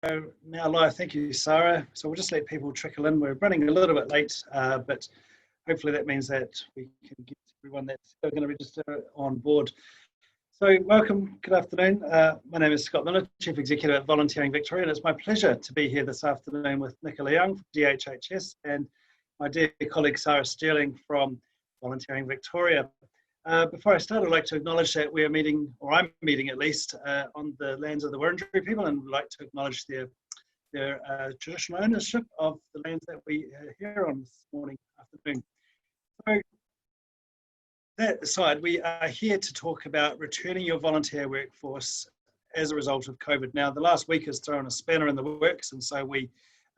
Now live. Thank you, Sara. So we'll just let people trickle in. We're running a little bit late, but hopefully that means that we can get everyone that's going to register on board. So welcome, good afternoon. My name is Scott Miller, Chief Executive at Volunteering Victoria, and it's my pleasure to be here this afternoon with Nicole Young from DHHS and my dear colleague Sara Sterling from Volunteering Victoria. Before I start, I'd like to acknowledge that we are meeting, or I'm meeting at least, on the lands of the Wurundjeri people, and would like to acknowledge their traditional ownership of the lands that we are here on this afternoon. So that aside, we are here to talk about returning your volunteer workforce as a result of COVID. Now, the last week has thrown a spanner in the works, and so we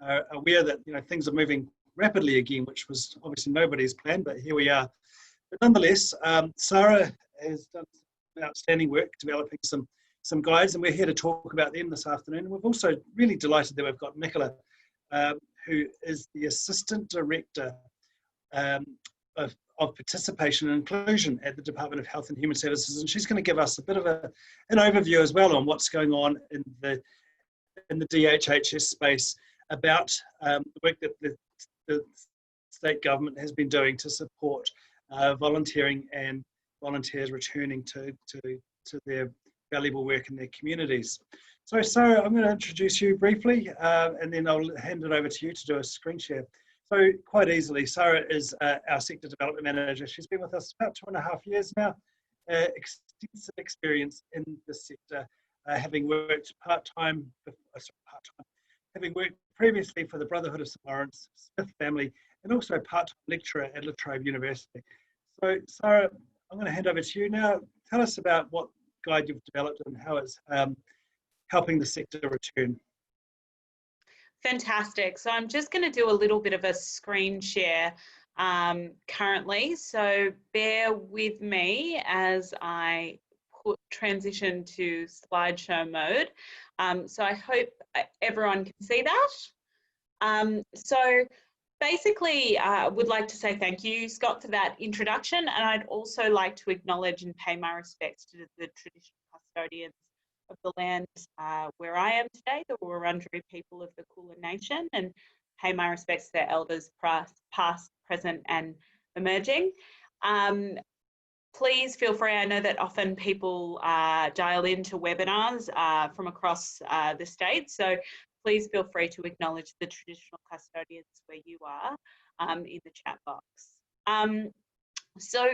are aware that things are moving rapidly again, which was obviously nobody's plan, but here we are. But nonetheless, Sara has done some outstanding work developing some guides, and we're here to talk about them this afternoon. And we're also really delighted that we've got Nicola, who is the Assistant Director of Participation and Inclusion at the Department of Health and Human Services, and she's going to give us a bit of an overview as well on what's going on in the DHHS space about the work that the state government has been doing to support volunteering and volunteers returning to their valuable work in their communities. So Sara, I'm going to introduce you briefly and then I'll hand it over to you to do a screen share. So quite easily, Sara is our Sector Development Manager. She's been with us about 2.5 years now, extensive experience in the sector, having worked having worked previously for the Brotherhood of St Lawrence, Smith Family, and also a part-time lecturer at La Trobe University. So Sara, I'm going to hand over to you now. Tell us about what guide you've developed and how it's helping the sector return. Fantastic. So I'm just going to do a little bit of a screen share currently. So bear with me as I transition to slideshow mode. So I hope everyone can see that. So basically, I would like to say thank you, Scott, for that introduction. And I'd also like to acknowledge and pay my respects to the traditional custodians of the land where I am today, the Wurundjeri people of the Kulin Nation, and pay my respects to their elders past, present and emerging. Please feel free, I know that often people dial into webinars from across the state, so please feel free to acknowledge the traditional custodians where you are in the chat box. So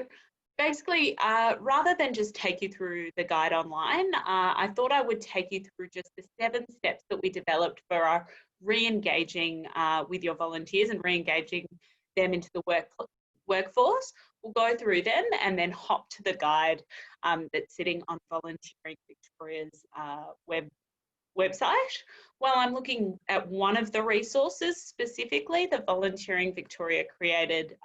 basically, rather than just take you through the guide online, I thought I would take you through just the 7 steps that we developed for our re-engaging with your volunteers and re-engaging them into the workforce. We'll go through them and then hop to the guide that's sitting on Volunteering Victoria's website. While I'm looking at one of the resources specifically, the Volunteering Victoria created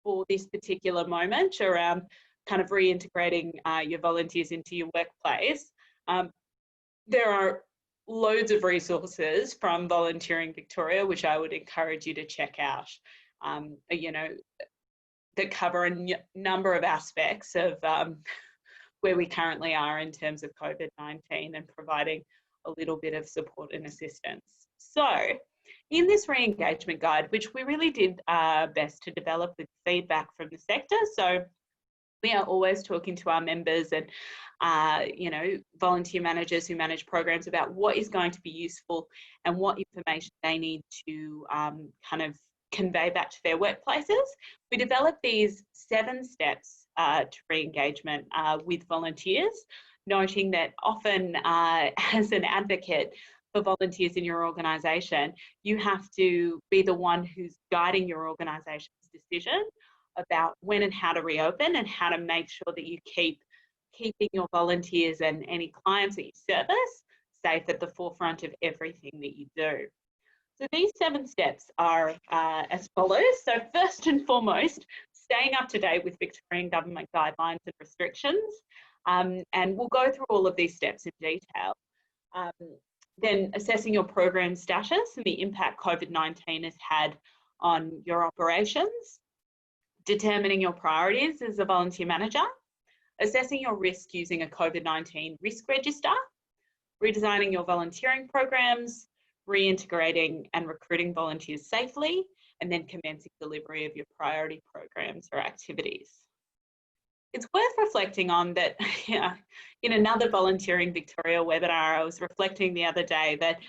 for this particular moment around kind of reintegrating your volunteers into your workplace. There are loads of resources from Volunteering Victoria, which I would encourage you to check out, that cover a number of aspects of where we currently are in terms of COVID-19 and providing a little bit of support and assistance. So in this re-engagement guide, which we really did our best to develop with feedback from the sector, so we are always talking to our members and volunteer managers who manage programs about what is going to be useful and what information they need to kind of convey back to their workplaces. We developed these 7 steps to re-engagement with volunteers, noting that often as an advocate for volunteers in your organisation, you have to be the one who's guiding your organisation's decision about when and how to reopen and how to make sure that you keeping your volunteers and any clients that you service safe at the forefront of everything that you do. So these 7 steps are as follows. So first and foremost, staying up to date with Victorian government guidelines and restrictions. And we'll go through all of these steps in detail. Then assessing your program status and the impact COVID-19 has had on your operations. Determining your priorities as a volunteer manager. Assessing your risk using a COVID-19 risk register. redesigning your volunteering programs, reintegrating and recruiting volunteers safely, and then commencing delivery of your priority programs or activities. It's worth reflecting on that, in another Volunteering Victoria webinar, I was reflecting the other day that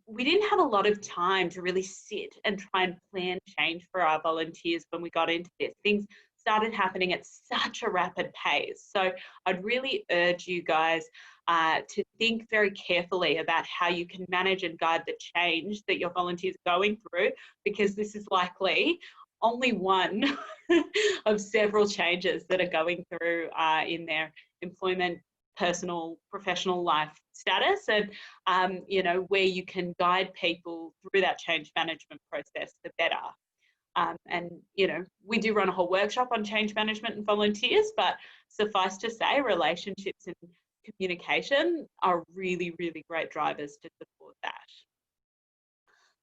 we didn't have a lot of time to really sit and try and plan change for our volunteers when we got into this. Things started happening at such a rapid pace. So I'd really urge you guys to think very carefully about how you can manage and guide the change that your volunteers are going through, because this is likely only one of several changes that are going through in their employment, personal, professional life status, and you know, where you can guide people through that change management process, the better. And you know, we do run a whole workshop on change management and volunteers, but suffice to say, relationships and communication are really, really great drivers to support that.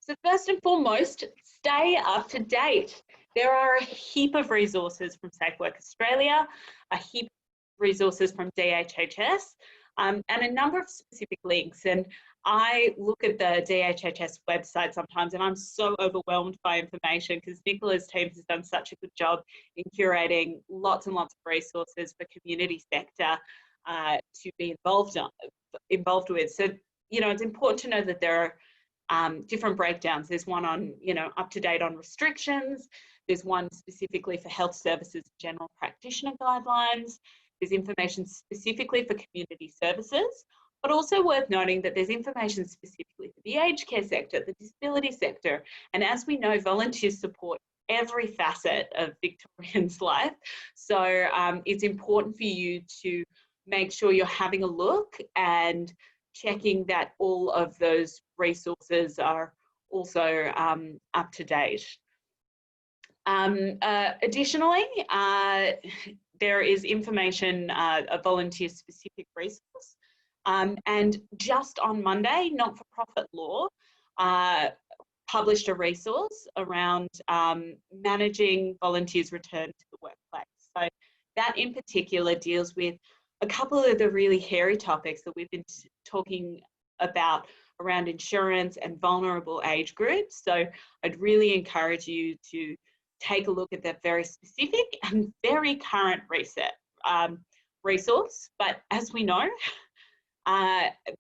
So first and foremost, stay up to date. There are a heap of resources from Safe Work Australia, a heap of resources from DHHS, and a number of specific links. And I look at the DHHS website sometimes and I'm so overwhelmed by information, because Nicola's team has done such a good job in curating lots and lots of resources for community sector to be involved with. So, you know, it's important to know that there are different breakdowns. There's one on, you know, up to date on restrictions. There's one specifically for health services, general practitioner guidelines. There's information specifically for community services, but also worth noting that there's information specifically for the aged care sector, the disability sector. And as we know, volunteers support every facet of Victorians' life. So it's important for you to make sure you're having a look and checking that all of those resources are also up to date. Additionally, there is information, a volunteer-specific resource. And just on Monday, Not-for-Profit Law published a resource around managing volunteers' return to the workplace. So that in particular deals with a couple of the really hairy topics that we've been talking about around insurance and vulnerable age groups. So I'd really encourage you to take a look at that very specific and very current resource. But as we know,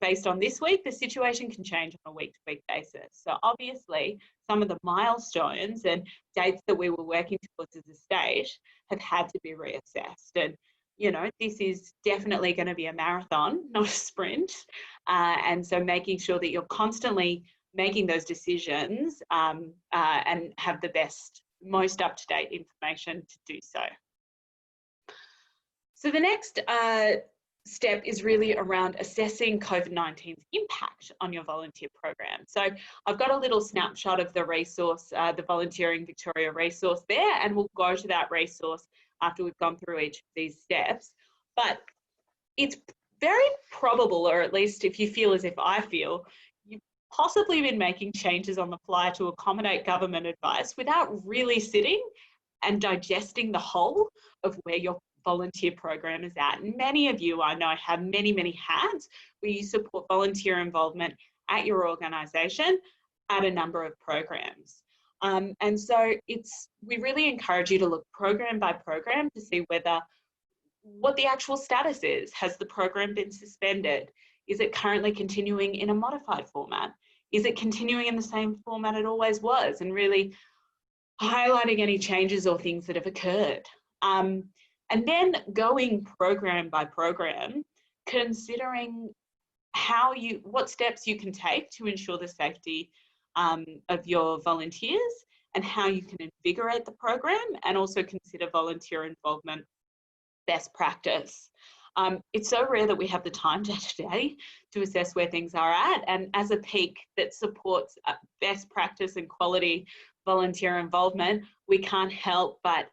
based on this week, the situation can change on a week-to-week basis. So obviously, some of the milestones and dates that we were working towards as a state have had to be reassessed. And you know, this is definitely going to be a marathon, not a sprint. And so making sure that you're constantly making those decisions and have the best, most up-to-date information to do so. So the next step is really around assessing COVID-19's impact on your volunteer program. So I've got a little snapshot of the resource, the Volunteering Victoria resource there, and we'll go to that resource after we've gone through each of these steps. But it's very probable, or at least if you feel as if I feel, you've possibly been making changes on the fly to accommodate government advice without really sitting and digesting the whole of where your volunteer program is at. And many of you I know have many, many hats where you support volunteer involvement at your organisation at a number of programs. And so we really encourage you to look program by program to see what the actual status is. Has the program been suspended? Is it currently continuing in a modified format? Is it continuing in the same format it always was? And really highlighting any changes or things that have occurred. And then going program by program, considering what steps you can take to ensure the safety of your volunteers and how you can invigorate the program, and also consider volunteer involvement best practice. It's so rare that we have the time today to assess where things are at, and as a peak that supports best practice and quality volunteer involvement, we can't help but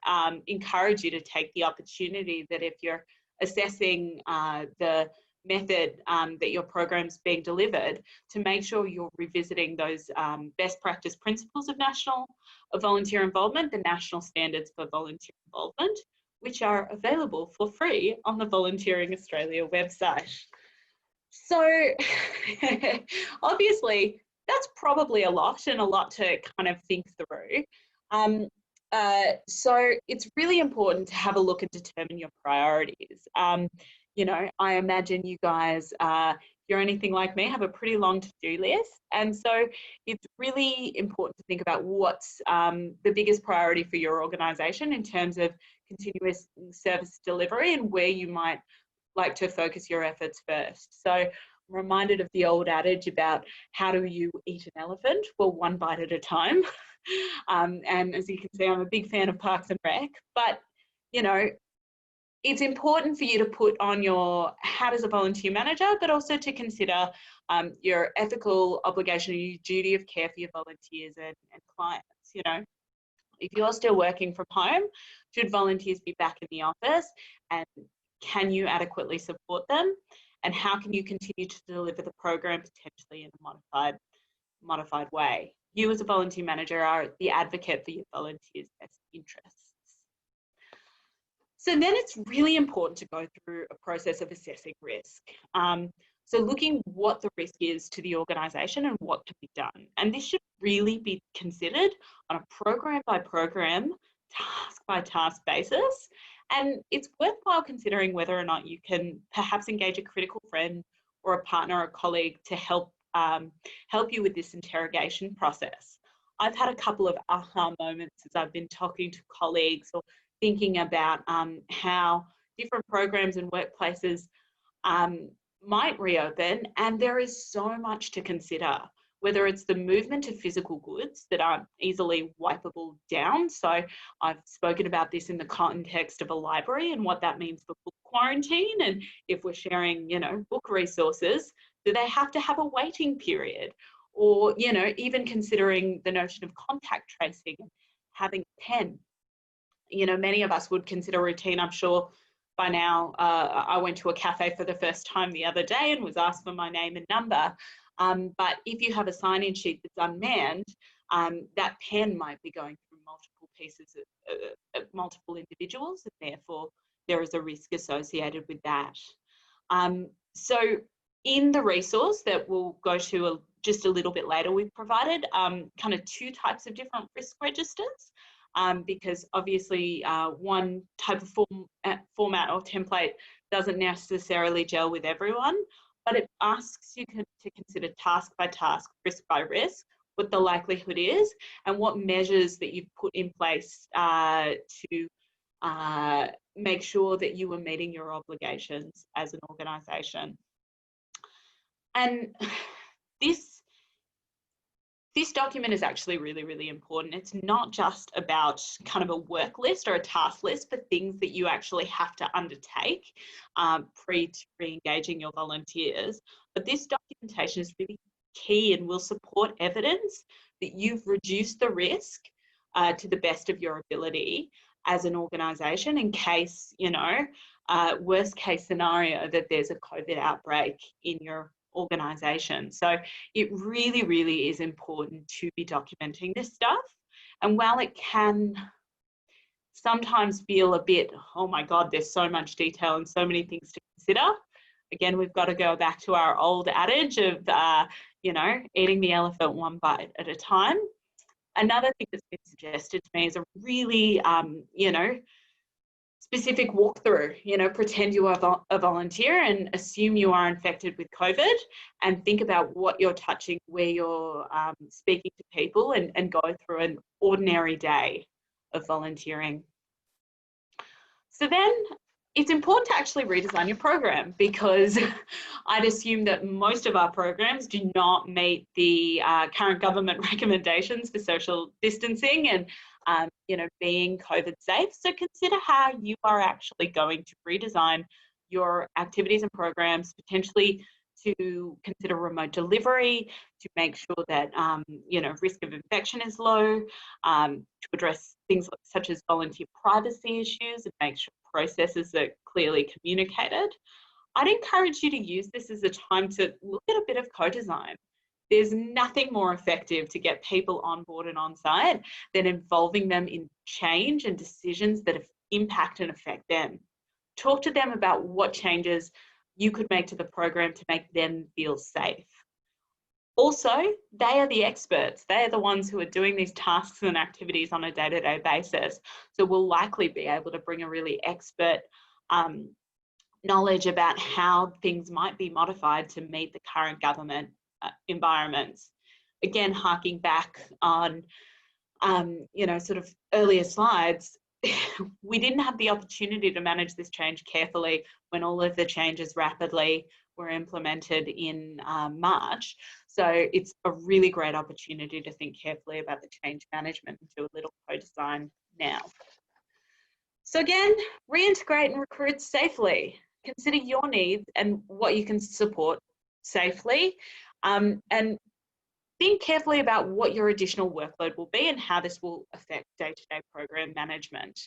encourage you to take the opportunity that if you're assessing the method that your program's being delivered, to make sure you're revisiting those best practice principles of volunteer involvement, the national standards for volunteer involvement, which are available for free on the Volunteering Australia website. So obviously that's probably a lot and a lot to kind of think through. So it's really important to have a look and determine your priorities. You know, I imagine you guys, if you're anything like me, have a pretty long to-do list. And so it's really important to think about what's the biggest priority for your organisation in terms of continuous service delivery and where you might like to focus your efforts first. So I'm reminded of the old adage about how do you eat an elephant? Well, one bite at a time. And as you can see, I'm a big fan of Parks and Rec, but you know, it's important for you to put on your hat as a volunteer manager, but also to consider your ethical obligation and your duty of care for your volunteers and clients. You know, if you're still working from home, should volunteers be back in the office, and can you adequately support them? And how can you continue to deliver the program potentially in a modified way? You as a volunteer manager are the advocate for your volunteers' best interests. So then it's really important to go through a process of assessing risk. So looking what the risk is to the organisation and what can be done. And this should really be considered on a program by program, task by task basis. And it's worthwhile considering whether or not you can perhaps engage a critical friend or a partner or a colleague to help you with this interrogation process. I've had a couple of aha moments as I've been talking to colleagues or thinking about how different programs and workplaces might reopen, and there is so much to consider, whether it's the movement of physical goods that aren't easily wipeable down. So I've spoken about this in the context of a library and what that means for book quarantine, and if we're sharing, you know, book resources, do they have to have a waiting period? Or, you know, even considering the notion of contact tracing, having a pen. You know, many of us would consider routine, I'm sure by now. I went to a cafe for the first time the other day and was asked for my name and number. But if you have a sign-in sheet that's unmanned, that pen might be going through multiple pieces of multiple individuals, and therefore there is a risk associated with that. So in the resource that we'll go to just a little bit later, we've provided kind of two types of different risk registers. Because obviously one type of format or template doesn't necessarily gel with everyone, but it asks you to consider task by task, risk by risk, what the likelihood is, and what measures that you've put in place to make sure that you are meeting your obligations as an organisation. And this document is actually really, really important. It's not just about kind of a work list or a task list for things that you actually have to undertake re-engaging your volunteers, but this documentation is really key and will support evidence that you've reduced the risk to the best of your ability as an organisation in case, you know, worst case scenario that there's a COVID outbreak in your organisation. So it really, really is important to be documenting this stuff. And while it can sometimes feel a bit, oh my God, there's so much detail and so many things to consider, again, we've got to go back to our old adage of, you know, eating the elephant one bite at a time. Another thing that's been suggested to me is a really, you know, specific walkthrough. You know, pretend you are a volunteer and assume you are infected with COVID, and think about what you're touching, where you're speaking to people, and go through an ordinary day of volunteering. So then it's important to actually redesign your program, because I'd assume that most of our programs do not meet the current government recommendations for social distancing and you know, being COVID safe. So consider how you are actually going to redesign your activities and programs, potentially to consider remote delivery, to make sure that you know, risk of infection is low, to address things such as volunteer privacy issues and make sure processes are clearly communicated. I'd encourage you to use this as a time to look at a bit of co-design. There's nothing more effective to get people on board and on site than involving them in change and decisions that impact and affect them. Talk to them about what changes you could make to the program to make them feel safe. Also, they are the experts. They are the ones who are doing these tasks and activities on a day-to-day basis. So we'll likely be able to bring a really expert knowledge about how things might be modified to meet the current government environments. Again, harking back on, sort of earlier slides, we didn't have the opportunity to manage this change carefully when all of the changes rapidly were implemented in March. So it's a really great opportunity to think carefully about the change management and do a little co-design now. So again, reintegrate and recruit safely. Consider your needs and what you can support safely, and think carefully about what your additional workload will be and how this will affect day-to-day program management.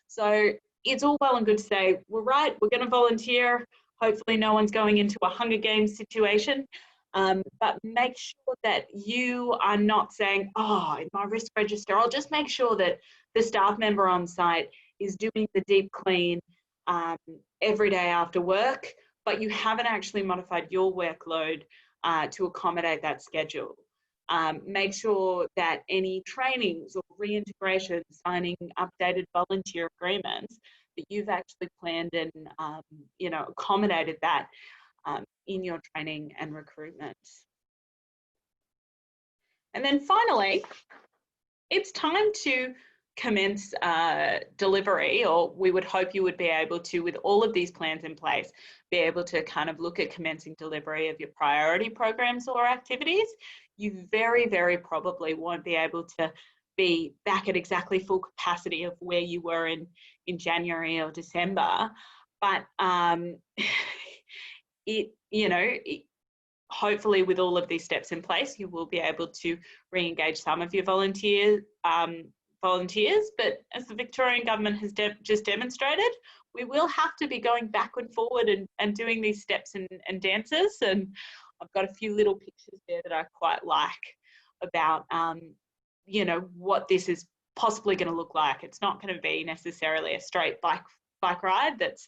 So it's all well and good to say, we're right, we're going to volunteer. Hopefully no one's going into a Hunger Games situation, but make sure that you are not saying, oh, in my risk register, I'll just make sure that the staff member on site is doing the deep clean every day after work, but you haven't actually modified your workload to accommodate that schedule. Make sure that any trainings or reintegration, signing updated volunteer agreements, that you've actually planned and accommodated that in your training and recruitment. And then finally, it's time to commence delivery, or we would hope you would be able to, with all of these plans in place, be able to kind of look at commencing delivery of your priority programs or activities. You very, very probably won't be able to be back at exactly full capacity of where you were in January or December, but hopefully with all of these steps in place, you will be able to re-engage some of your volunteers, but as the Victorian government has just demonstrated, we will have to be going back and forward and doing these steps and dances. And I've got a few little pictures there that I quite like about, what this is possibly going to look like. It's not going to be necessarily a straight bike ride that's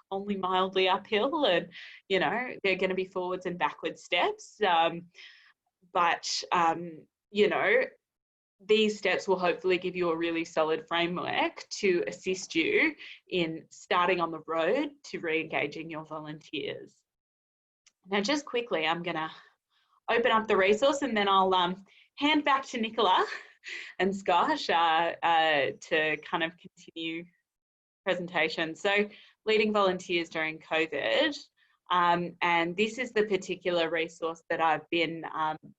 only mildly uphill, and they're going to be forwards and backwards steps, but these steps will hopefully give you a really solid framework to assist you in starting on the road to re-engaging your volunteers. Now, just quickly, I'm going to open up the resource and then I'll hand back to Nicola and Scott to kind of continue presentation. So, leading volunteers during COVID. And this is the particular resource that I've been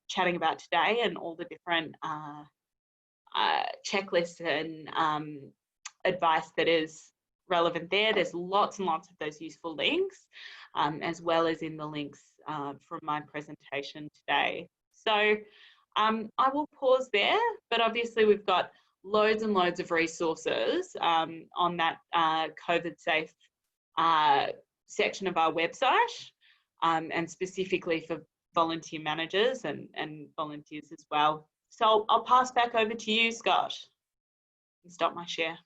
chatting about today, and all the different checklists and advice that is relevant there. There's lots and lots of those useful links, as well as in the links from my presentation today. So I will pause there, but obviously we've got loads and loads of resources on that COVID safe section of our website, and specifically for volunteer managers and volunteers as well. So I'll pass back over to you, Scott, and stop my share.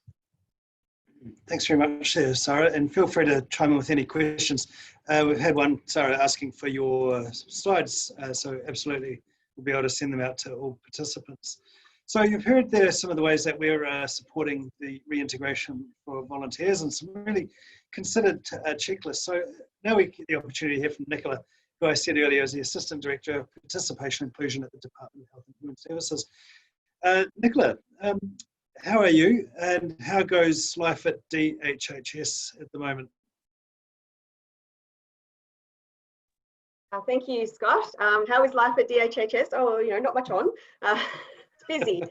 Thanks very much, Sara, and feel free to chime in with any questions. We've had one, Sara, asking for your slides, so absolutely we'll be able to send them out to all participants. So you've heard there some of the ways that we're supporting the reintegration for volunteers and some really considered checklists. So now we get the opportunity to hear from Nicola, who I said earlier is the Assistant Director of Participation and Inclusion at the Department of Health and Human Services. Nicola, how are you, and how goes life at DHHS at the moment? Thank you, Scott. How is life at DHHS? Oh, not much on. It's busy,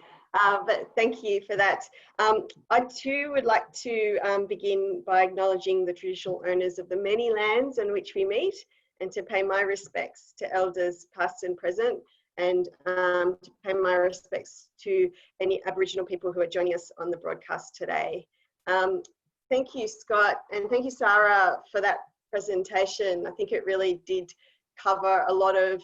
but thank you for that. I too would like to begin by acknowledging the traditional owners of the many lands on which we meet, and to pay my respects to elders past and present, and to pay my respects to any Aboriginal people who are joining us on the broadcast today. Thank you, Scott, and thank you, Sara, for that presentation. I think it really did cover a lot of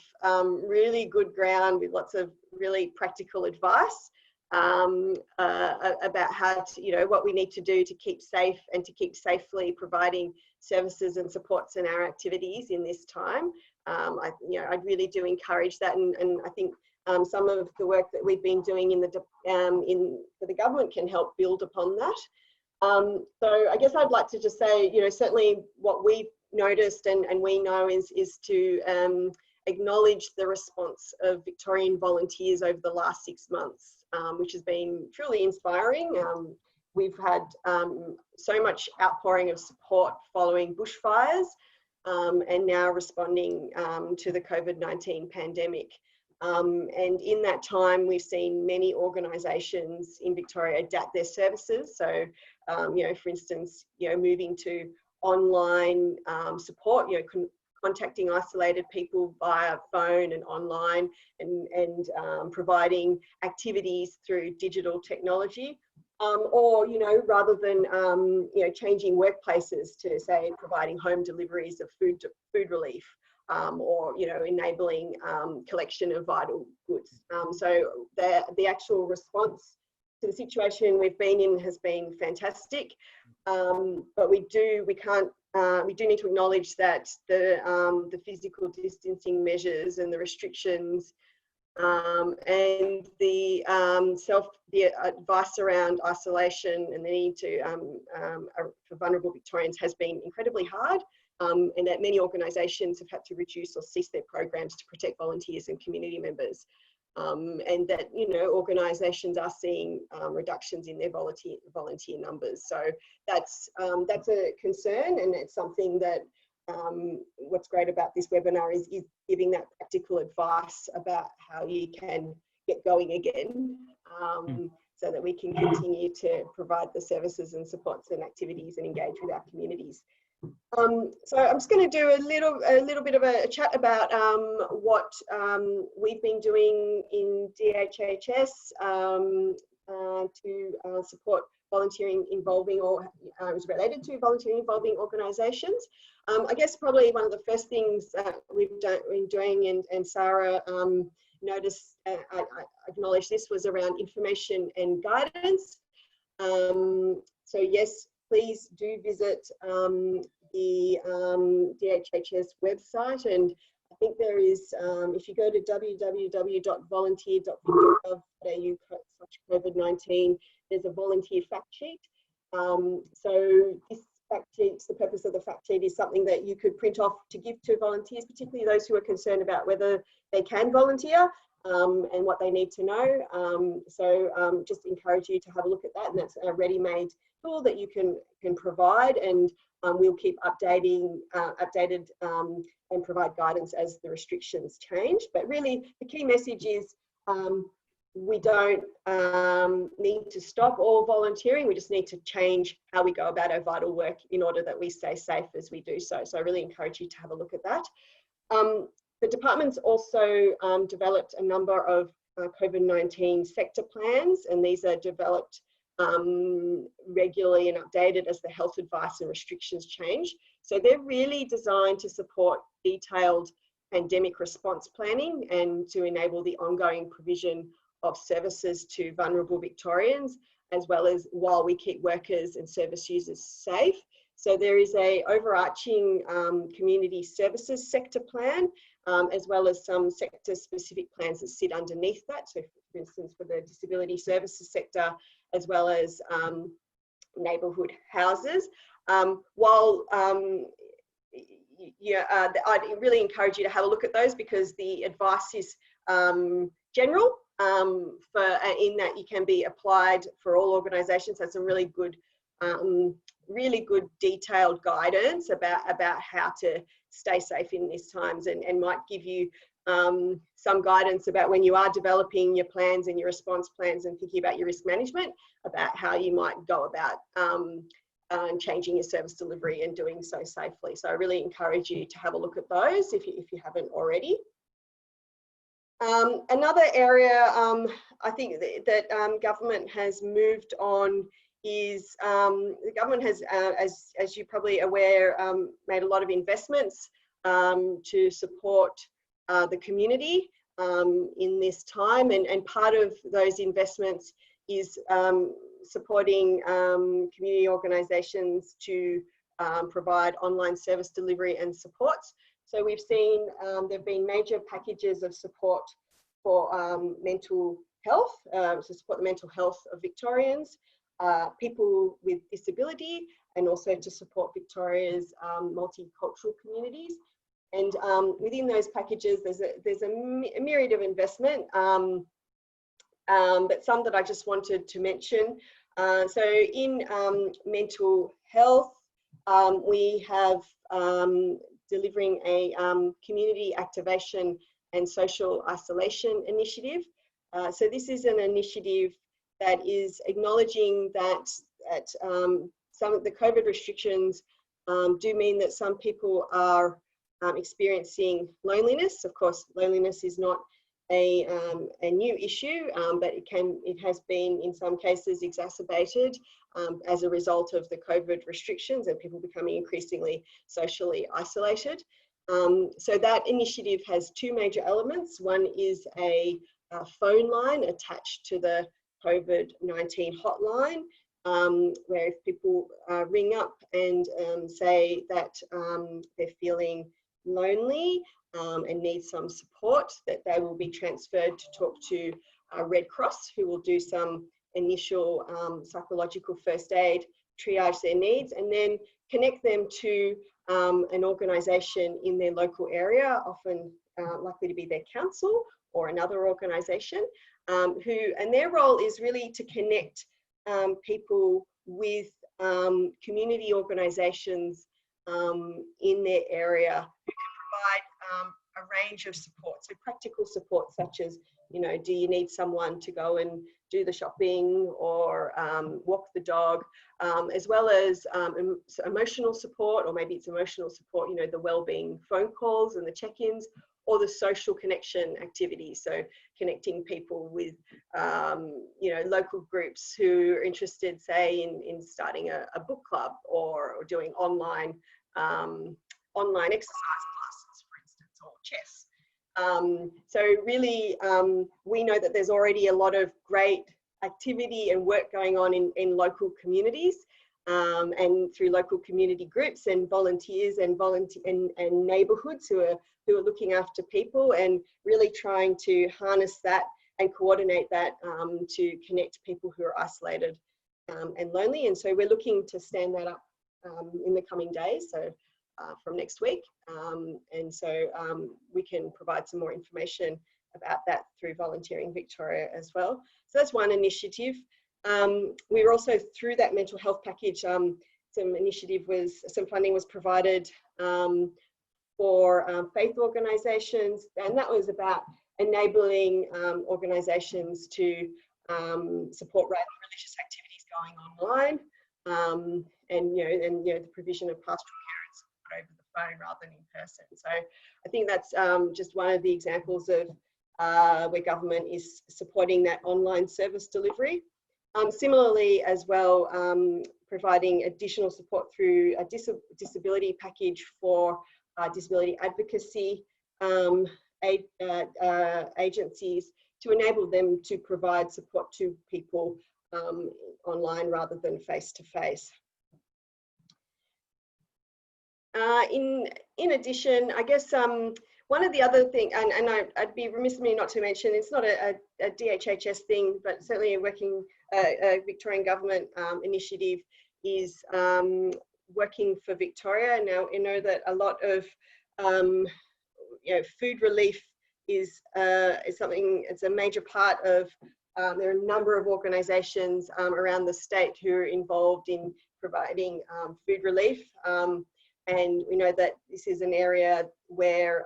really good ground with lots of really practical advice. about how to, what we need to do to keep safe and to keep safely providing services and supports in our activities in this time. I really do encourage that, and I think some of the work that we've been doing for the government can help build upon that. So I guess I'd like to just say, certainly what we've noticed and we know is to acknowledge the response of Victorian volunteers over the last 6 months, which has been truly inspiring. We've had so much outpouring of support following bushfires and now responding to the COVID-19 pandemic. And in that time, we've seen many organisations in Victoria adapt their services. So, for instance, moving to online support, contacting isolated people via phone and online, and providing activities through digital technology. Or, rather than, changing workplaces to, say, providing home deliveries of food relief. Or enabling collection of vital goods. So the actual response to the situation we've been in has been fantastic, but we do need to acknowledge that the physical distancing measures and the restrictions and the advice around isolation and the need to for vulnerable Victorians has been incredibly hard. And that many organisations have had to reduce or cease their programs to protect volunteers and community members, and that organisations are seeing reductions in their volunteer numbers. So that's a concern, and it's something that what's great about this webinar is giving that practical advice about how you can get going again, so that we can continue to provide the services and supports and activities and engage with our communities. So I'm just going to do a little bit of a chat about what we've been doing in DHHS to support volunteering involving, or is related to volunteering involving organisations. I guess probably one of the first things we've been doing, and Sara noticed, I acknowledge this, was around information and guidance. So yes, please do visit the DHHS website, and I think there is, if you go to www.volunteer.vic.gov.au/COVID-19, there's a volunteer fact sheet. So this fact sheet, the purpose of the fact sheet is something that you could print off to give to volunteers, particularly those who are concerned about whether they can volunteer and what they need to know. So just encourage you to have a look at that, and that's a ready-made tool that you can provide, and we'll keep updated and provide guidance as the restrictions change. But really the key message is we don't need to stop all volunteering, we just need to change how we go about our vital work in order that we stay safe as we do so. So I really encourage you to have a look at that. The department's also developed a number of COVID-19 sector plans, and these are developed regularly and updated as the health advice and restrictions change. So they're really designed to support detailed pandemic response planning and to enable the ongoing provision of services to vulnerable Victorians, as well as while we keep workers and service users safe. So there is a overarching community services sector plan, as well as some sector specific plans that sit underneath that. So for instance, for the disability services sector, as well as neighbourhood houses. I'd really encourage you to have a look at those, because the advice is general, in that you can be applied for all organisations. That's some really good detailed guidance about how to stay safe in these times, and might give you some guidance about when you are developing your plans and your response plans and thinking about your risk management, about how you might go about changing your service delivery and doing so safely. So I really encourage you to have a look at those if you haven't already. Another area I think that government has moved on is the government has, as you're probably aware, made a lot of investments to support the community in this time, and part of those investments is supporting community organisations to provide online service delivery and supports. So we've seen there have been major packages of support for mental health, to support the mental health of Victorians, people with disability, and also to support Victoria's multicultural communities. And within those packages, there's a myriad of investment, but some that I just wanted to mention. So in mental health, we have delivering a community activation and social isolation initiative. So this is an initiative that is acknowledging that some of the COVID restrictions do mean that some people are experiencing loneliness. Of course, loneliness is not a new issue, but it has been in some cases exacerbated as a result of the COVID restrictions and people becoming increasingly socially isolated. So that initiative has two major elements. One is a phone line attached to the COVID-19 hotline, where if people ring up and say that they're feeling lonely and need some support, that they will be transferred to talk to Red Cross, who will do some initial psychological first aid, triage their needs, and then connect them to an organisation in their local area, often likely to be their council or another organisation, and their role is really to connect people with community organisations in their area who can provide a range of support. So practical support such as, you know, do you need someone to go and do the shopping or walk the dog, as well as emotional support, or maybe it's emotional support, you know, the wellbeing phone calls and the check-ins, or the social connection activities. So connecting people with, you know, local groups who are interested, say, in starting a book club or doing online exercise classes, for instance, or chess. So really, we know that there's already a lot of great activity and work going on in local communities, and through local community groups and volunteers and neighbourhoods who are looking after people, and really trying to harness that and coordinate that to connect people who are isolated and lonely. And so we're looking to stand that up in the coming days, so from next week. And so we can provide some more information about that through Volunteering Victoria as well. So that's one initiative. We were also, through that mental health package, some funding was provided for faith organisations, and that was about enabling organisations to support religious activities going online, and the provision of pastoral care and support over the phone rather than in person. So I think that's just one of the examples of where government is supporting that online service delivery. Similarly as well, providing additional support through a disability package for disability advocacy agencies to enable them to provide support to people online rather than face-to-face. In addition, I guess one of the other things, and I'd be remiss of me not to mention, it's not a DHHS thing, but certainly a Victorian government initiative is working for Victoria. Now, you know that a lot of food relief is something, it's a major part of, there are a number of organisations around the state who are involved in providing food relief. And we know that this is an area where,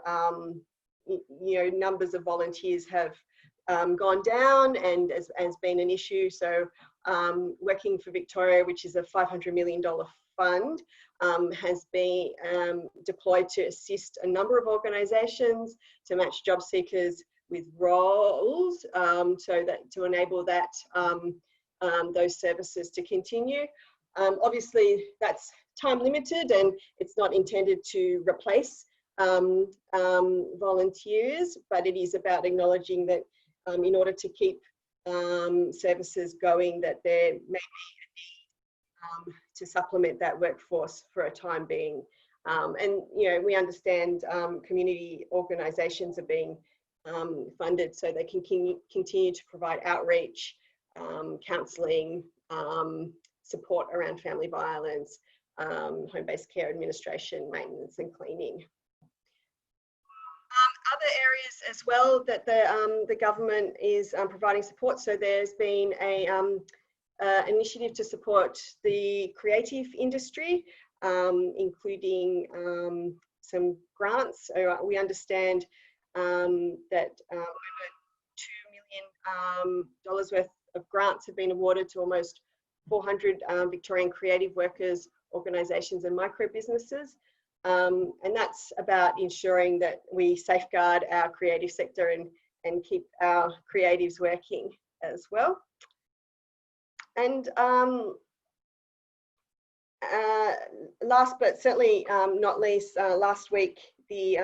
numbers of volunteers have gone down and has been an issue. So Working for Victoria, which is a $500 million fund, has been deployed to assist a number of organisations to match job seekers with roles, so that to enable that those services to continue. Obviously, that's time limited and it's not intended to replace volunteers, but it is about acknowledging that in order to keep services going, that there may be a need to supplement that workforce for a time being. And we understand community organisations are being funded so they can continue to provide outreach, counselling, support around family violence, home-based care administration, maintenance and cleaning. Other areas as well that the government is providing support. So there's been a initiative to support the creative industry, including some grants. So we understand that over $2 million worth of grants have been awarded to almost 400 Victorian creative workers, organisations and micro businesses. And that's about ensuring that we safeguard our creative sector and keep our creatives working as well. And last but certainly not least, last week the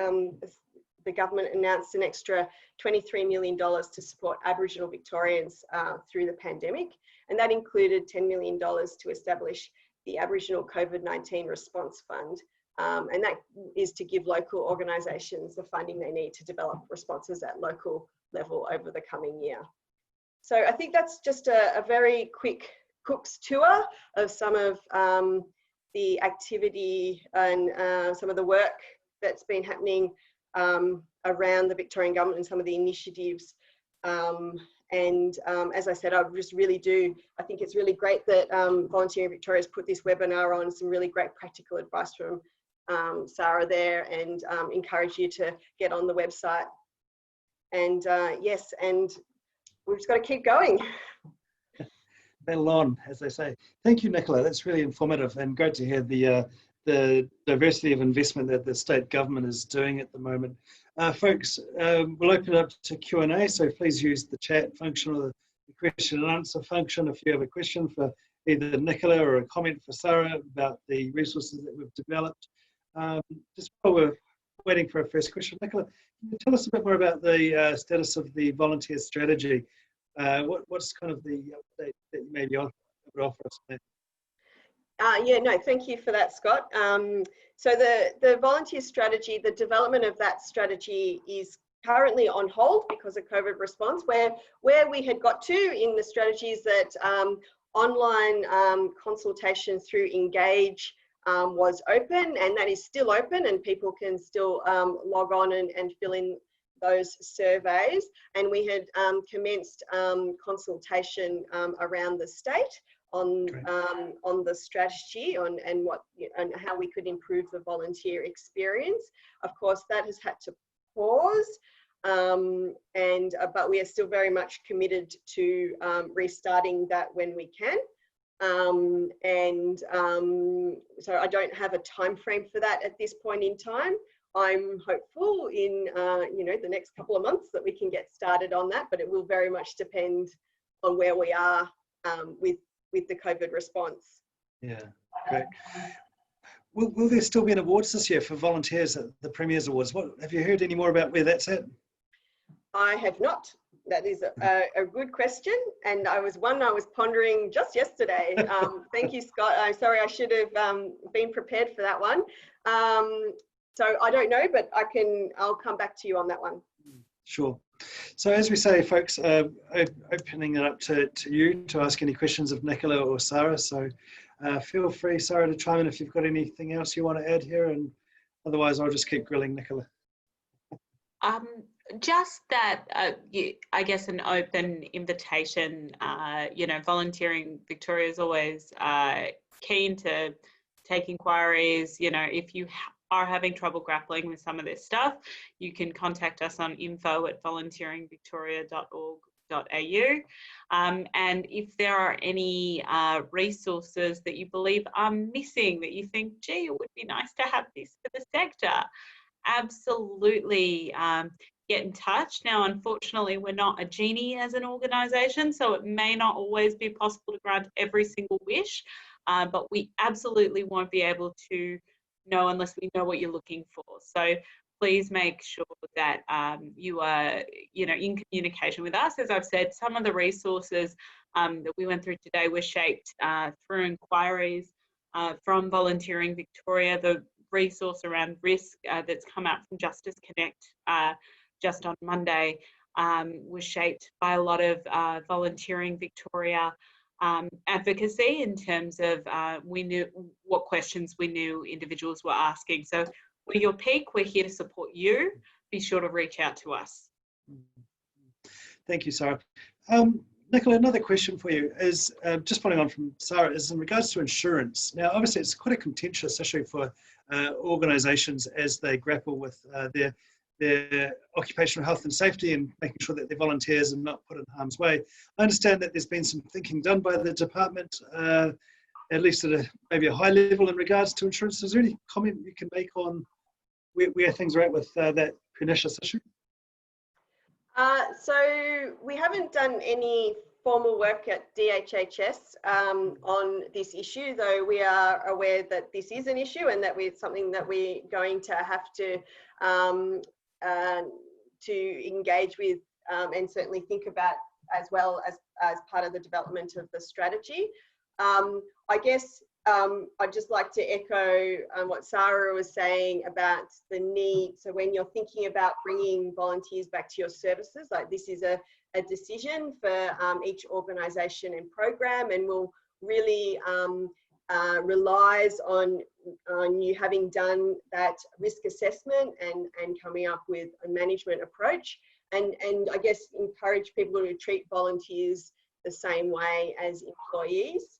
government announced an extra $23 million to support Aboriginal Victorians through the pandemic, and that included $10 million to establish the Aboriginal COVID-19 Response Fund. And that is to give local organisations the funding they need to develop responses at local level over the coming year. So I think that's just a very quick Cook's tour of some of the activity and some of the work that's been happening around the Victorian government and some of the initiatives. As I said, I think it's really great that Volunteering Victoria has put this webinar on, some really great practical advice from Sara there, and encourage you to get on the website. And yes, and we've just got to keep going. Battle on, as they say. Thank you, Nicola. That's really informative and great to hear the diversity of investment that the state government is doing at the moment. Folks, we'll open it up to Q&A, so please use the chat function or the question and answer function if you have a question for either Nicola or a comment for Sara about the resources that we've developed. Just while we're waiting for our first question, Nicola, can you tell us a bit more about the status of the volunteer strategy? What's kind of the update that you maybe offer us there? Yeah, no, thank you for that, Scott. So the volunteer strategy, the development of that strategy is currently on hold because of COVID response. Where we had got to in the strategy is that online consultation through Engage was open, and that is still open, and people can still log on and fill in those surveys. And we had commenced consultation around the state on the strategy and how we could improve the volunteer experience. Of course, that has had to pause, but we are still very much committed to restarting that when we can. So I don't have a time frame for that at this point in time. I'm hopeful in the next couple of months that we can get started on that, but it will very much depend on where we are with the COVID response. Yeah, great. Will there still be an awards this year for volunteers at the Premier's Awards? Have you heard any more about where that's at? I have not. That is a good question, and I was pondering just yesterday. Thank you, Scott. I'm sorry, I should have been prepared for that one. So I don't know, but I'll come back to you on that one. Sure. So as we say, folks, opening it up to you to ask any questions of Nicola or Sara. So feel free, Sara, to chime in if you've got anything else you want to add here, and otherwise I'll just keep grilling Nicola. Just that, I guess, an open invitation. Volunteering Victoria is always keen to take inquiries. If you are having trouble grappling with some of this stuff, you can contact us on info@volunteeringvictoria.org.au. And if there are any resources that you believe are missing, that you think, gee, it would be nice to have this for the sector, absolutely get in touch. Now, unfortunately, we're not a genie as an organisation, so it may not always be possible to grant every single wish, but we absolutely won't be able to know unless we know what you're looking for. So please make sure that you are, in communication with us. As I've said, some of the resources that we went through today were shaped through inquiries from Volunteering Victoria. The resource around risk that's come out from Justice Connect just on Monday was shaped by a lot of Volunteering Victoria advocacy in terms of we knew what questions we knew individuals were asking. So we're your peak, we're here to support you. Be sure to reach out to us. Thank you, Sara. Nicola, another question for you is, just following on from Sara, is in regards to insurance. Now, obviously, it's quite a contentious issue for organisations as they grapple with their occupational health and safety and making sure that their volunteers are not put in harm's way. I understand that there's been some thinking done by the department, at least at maybe a high level in regards to insurance. Is there any comment you can make on where things are at with that pernicious issue? So we haven't done any formal work at DHHS on this issue, though we are aware that this is an issue and that it's something that we're going to have to engage with and certainly think about as well as part of the development of the strategy. I guess I'd just like to echo what Sara was saying about the need. So when you're thinking about bringing volunteers back to your services, like this is a decision for each organisation and program, and will really relies on you having done that risk assessment and coming up with a management approach, and I guess encourage people to treat volunteers the same way as employees.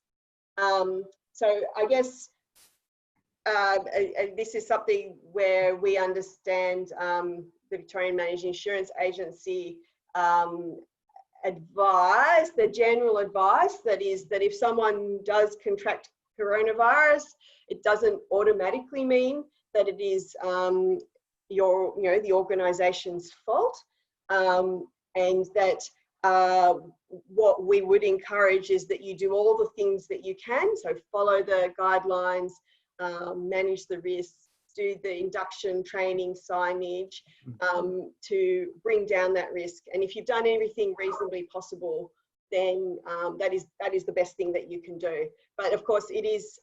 So I guess this is something where we understand the Victorian Managed Insurance Agency advice, the general advice that is that if someone does contract coronavirus, it doesn't automatically mean that it is the organisation's fault, and that what we would encourage is that you do all the things that you can. So follow the guidelines, manage the risks, do the induction training signage to bring down that risk. And if you've done everything reasonably possible, then that is the best thing that you can do. But of course, it is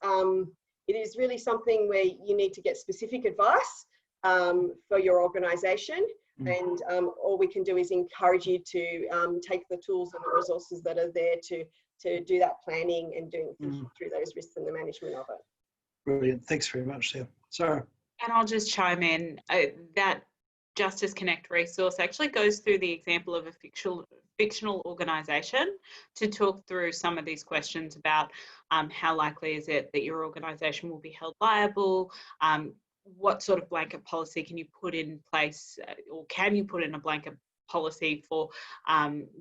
really something where you need to get specific advice for your organisation. And all we can do is encourage you to take the tools and the resources that are there to do that planning and thinking through those risks and the management of it. Brilliant. Thanks very much, Sara. And I'll just chime in. That Justice Connect resource actually goes through the example of a fictional organisation to talk through some of these questions about how likely is it that your organisation will be held liable, what sort of blanket policy can you put in place, or can you put in a blanket policy for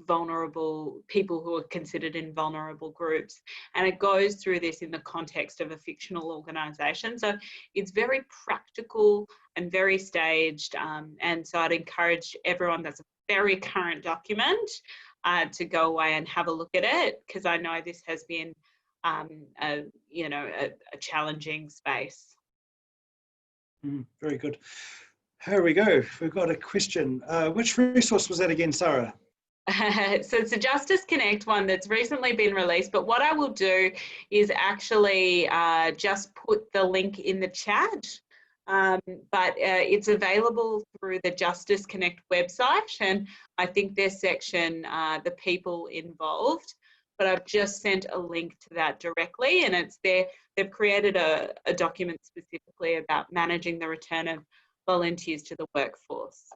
vulnerable people who are considered in vulnerable groups. And it goes through this in the context of a fictional organisation. So it's very practical and very staged. And so I'd encourage everyone, that's a very current document, to go away and have a look at it, because I know this has been a challenging space. Very good. Here we go. We've got a question. Which resource was that again, Sara? So it's a Justice Connect one that's recently been released, but what I will do is actually just put the link in the chat. But it's available through the Justice Connect website, and I think their section, the people involved, but I've just sent a link to that directly, and it's there. They've created a document specifically about managing the return of volunteers to the workforce.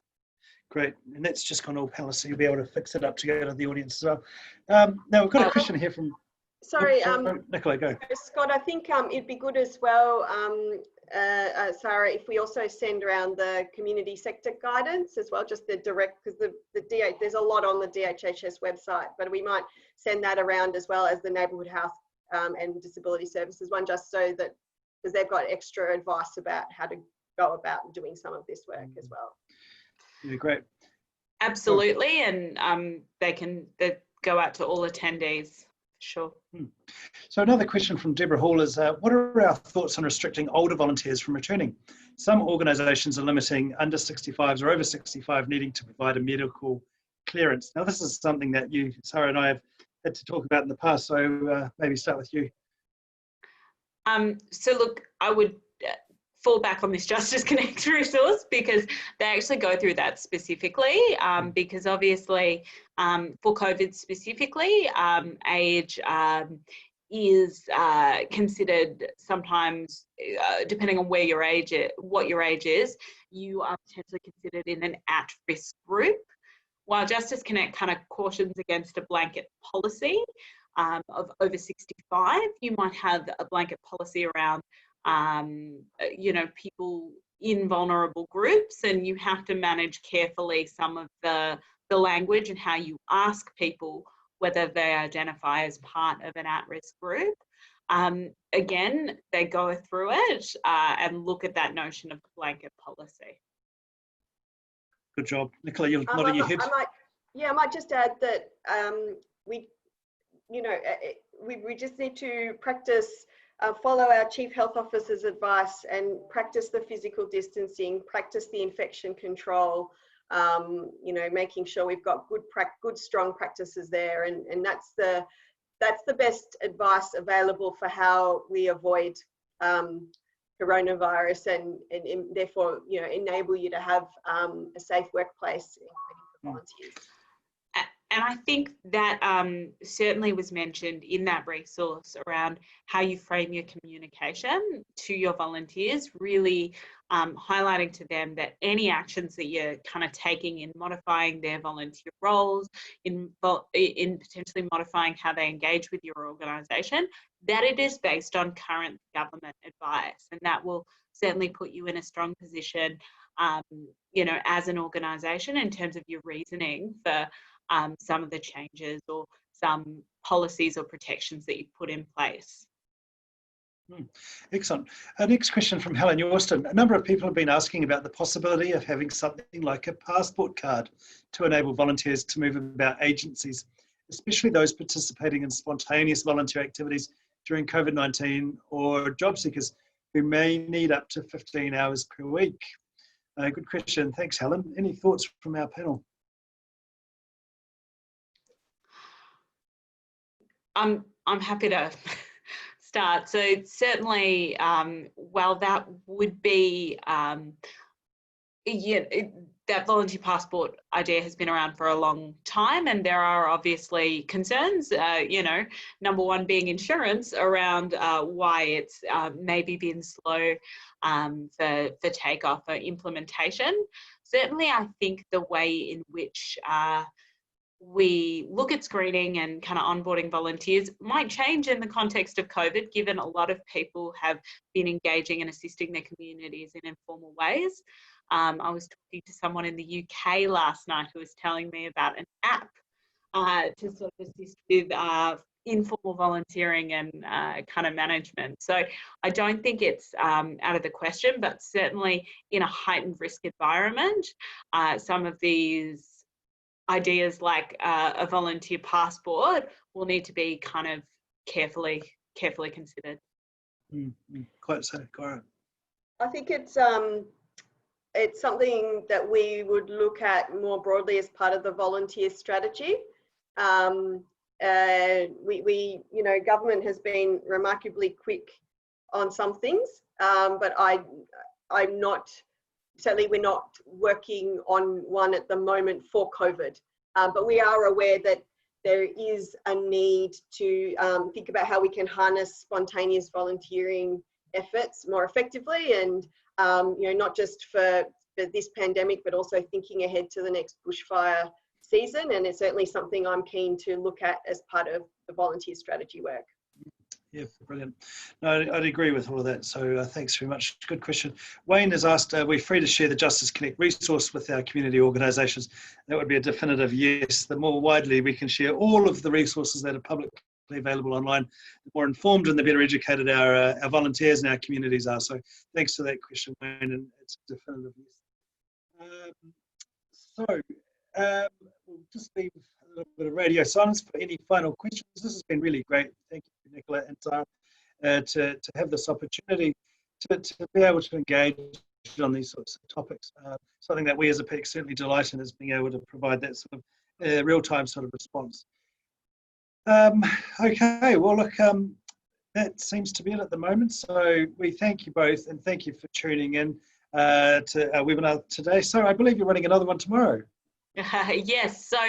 Great, and that's just gone all palace, so you'll be able to fix it up to go to the audience as well. Now we've got a question here from... Sorry, Nicole, go. Scott, I think it'd be good as well, Sara, if we also send around the community sector guidance as well, just the direct, because there's a lot on the DHHS website, but we might send that around as well as the neighbourhood health and disability services one, just so that, because they've got extra advice about how to go about doing some of this work as well. Yeah, great. Absolutely, and they go out to all attendees. Sure. So another question from Deborah Hall is, what are our thoughts on restricting older volunteers from returning? Some organisations are limiting under 65s or over 65 needing to provide a medical clearance. Now, this is something that you, Sara, and I have had to talk about in the past, so maybe start with you. So look, I would fall back on this Justice Connect resource because they actually go through that specifically, because obviously for COVID specifically, age is considered sometimes, depending on where your age is, what your age is, you are potentially considered in an at-risk group. While Justice Connect kind of cautions against a blanket policy of over 65, you might have a blanket policy around you know, people in vulnerable groups, and you have to manage carefully some of the language and how you ask people whether they identify as part of an at-risk group. Again, they go through it and look at that notion of blanket policy. Good job. Nicola, you're nodding your head. I might just add that we just need to practice, follow our Chief Health Officer's advice and practice the physical distancing, practice the infection control, you know, making sure we've got good strong practices there, and that's the best advice available for how we avoid coronavirus and therefore, you know, enable you to have a safe workplace, including for volunteers. And I think that certainly was mentioned in that resource around how you frame your communication to your volunteers, really highlighting to them that any actions that you're kind of taking in modifying their volunteer roles, in potentially modifying how they engage with your organisation, that it is based on current government advice, and that will certainly put you in a strong position, you know, as an organisation in terms of your reasoning for some of the changes or some policies or protections that you've put in place. Excellent. Next question from Helen Yorston. A number of people have been asking about the possibility of having something like a passport card to enable volunteers to move about agencies, especially those participating in spontaneous volunteer activities during COVID-19 or job seekers who may need up to 15 hours per week. Good question. Thanks, Helen. Any thoughts from our panel? I'm happy to start. So certainly, while that would be, that volunteer passport idea has been around for a long time, and there are obviously concerns, you know, number one being insurance around why it's maybe been slow for takeoff or implementation. Certainly, I think the way in which we look at screening and kind of onboarding volunteers might change in the context of COVID, given a lot of people have been engaging and assisting their communities in informal ways. I was talking to someone in the UK last night who was telling me about an app to sort of assist with informal volunteering and kind of management. So I don't think it's out of the question, but certainly in a heightened risk environment, some of these ideas like a volunteer passport will need to be kind of carefully considered. Quite so, Cora. I think it's something that we would look at more broadly as part of the volunteer strategy. We you know, government has been remarkably quick on some things, but I'm not. Certainly, we're not working on one at the moment for COVID, but we are aware that there is a need to think about how we can harness spontaneous volunteering efforts more effectively, and you know, not just for this pandemic, but also thinking ahead to the next bushfire season. And it's certainly something I'm keen to look at as part of the volunteer strategy work. Yeah, brilliant. No, I'd agree with all of that. So thanks very much. Good question. Wayne has asked, we're free to share the Justice Connect resource with our community organisations. That would be a definitive yes. The more widely we can share all of the resources that are publicly available online, the more informed and the better educated our volunteers and our communities are. So thanks for that question, Wayne, and it's a definitive yes. We'll just leave little bit of radio silence for any final questions. This has been really great. Thank you, Nicola and Sara, to have this opportunity to be able to engage on these sorts of topics. Something that we as a PIC certainly delight in is being able to provide that sort of real-time sort of response. Okay, well, look, that seems to be it at the moment. So we thank you both and thank you for tuning in to our webinar today. So I believe you're running another one tomorrow. Yes, so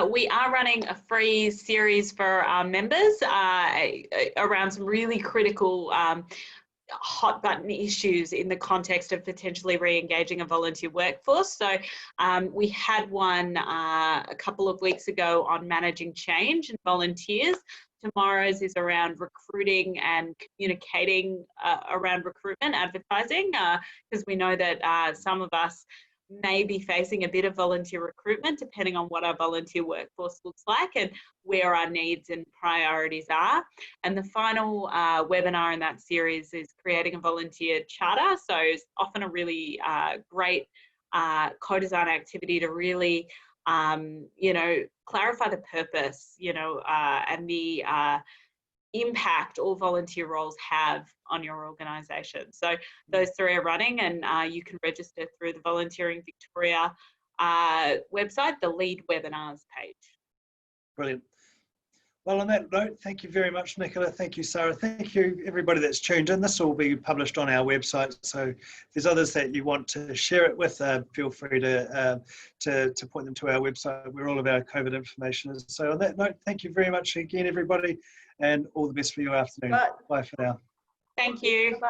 we are running a free series for our members around some really critical hot button issues in the context of potentially re-engaging a volunteer workforce. So we had one a couple of weeks ago on managing change and volunteers. Tomorrow's is around recruiting and communicating around recruitment, advertising, because we know that some of us may be facing a bit of volunteer recruitment depending on what our volunteer workforce looks like and where our needs and priorities are. And the final webinar in that series is creating a volunteer charter. So it's often a really great co-design activity to really clarify the purpose, and the impact all volunteer roles have on your organisation. So those three are running, and you can register through the Volunteering Victoria website, the lead webinars page. Brilliant. Well, on that note, thank you very much, Nicola. Thank you, Sara. Thank you, everybody that's tuned in. This will be published on our website. So if there's others that you want to share it with, feel free to point them to our website where all of our COVID information is. So on that note, thank you very much again, everybody, and all the best for your afternoon. Bye for now. Thank you. Bye.